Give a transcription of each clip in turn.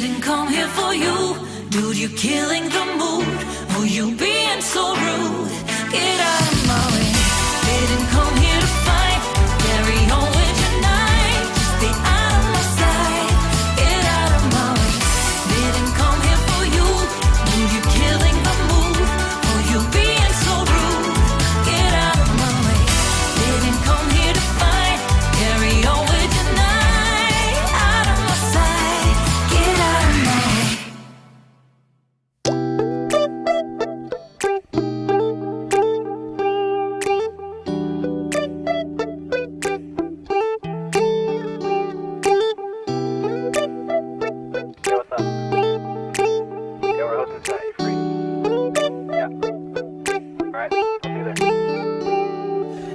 Didn't come here for you. Dude, you're killing the mood. Oh, you being so rude. Get out of my way. Didn't come here to fight. Carry on with your night. Just stay out of my sight. Get out of my way. Didn't come here for you. Dude, you're killing the mood. Oh, you being so rude. Get out of my way. Didn't come here to fight. Carry on with your night. Out of my sight. Get out of my way.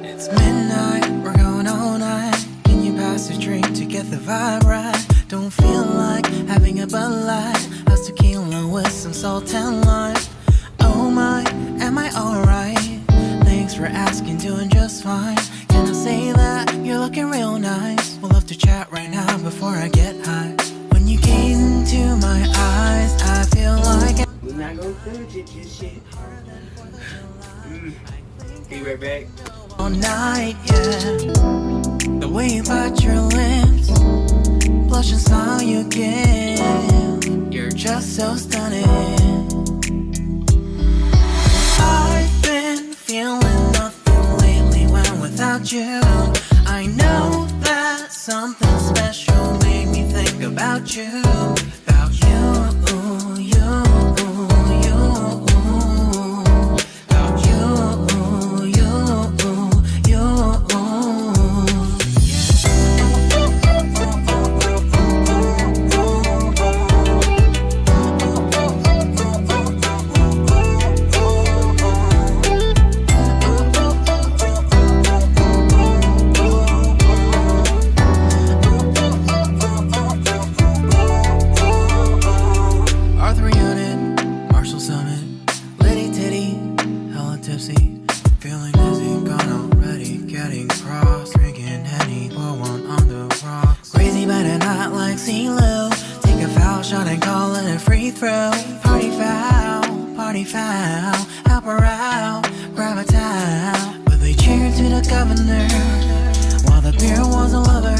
It's midnight, we're going all night. Can you pass a drink to get the vibe right? Don't feel like having a Bud Light. How's tequila with some salt and lime? Oh my, am I alright? Thanks for asking, doing just fine. Can I say that you're looking real nice? We'll love to chat right now before I get high. When you gaze into my eyes, I feel like We're not gonna budget this shit. Be right back. all night, yeah. The way you bite your lips, blush and smile you give, you're just so stunning. I've been feeling nothing lately when without you. I know that something special made me think about you. About you, you, you. About you, you, you. Arthur Unit, Marshall Summit, Liddy Titty, hella tipsy, feeling dizzy, gone already, getting cross, drinking Henny, pour one on the rocks. Crazy but not like CeeLo, take a foul shot and call it a free throw. Party foul, help her out, grab a towel. But they cheered to the governor, while the beer was a lover.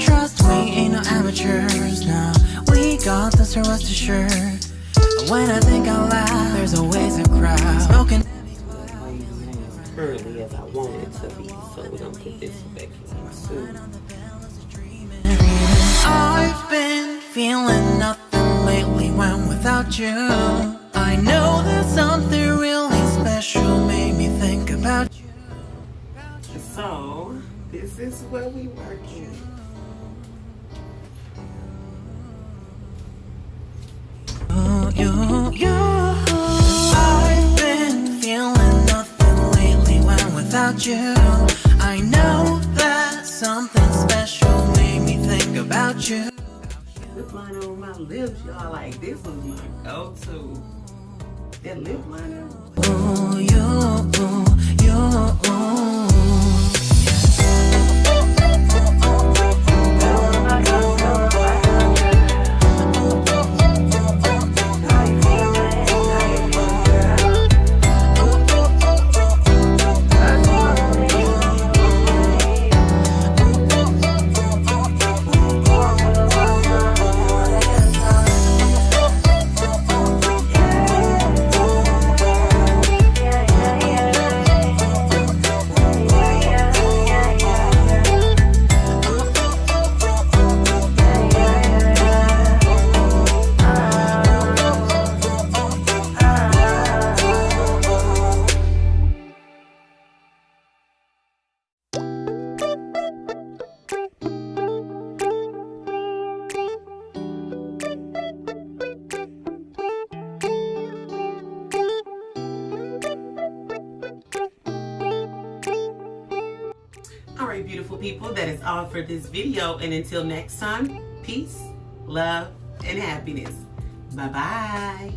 Trust we ain't no amateurs, nah, we got this, so rest assured. When I think out loud, there's always a crowd smoking. Early as I wanted to be, so we're gonna put this back in soon. I've been feeling nothing lately when without you. I know that something really special made me think about you. So, this is where we working. You. I've been feeling nothing lately when without you. I know that something special made me think about you. Lip liner on my lips, y'all. Like, this was my go-to. That lip liner. Alright, beautiful people, that is all for this video, and until next time, peace, love, and happiness. Bye-bye.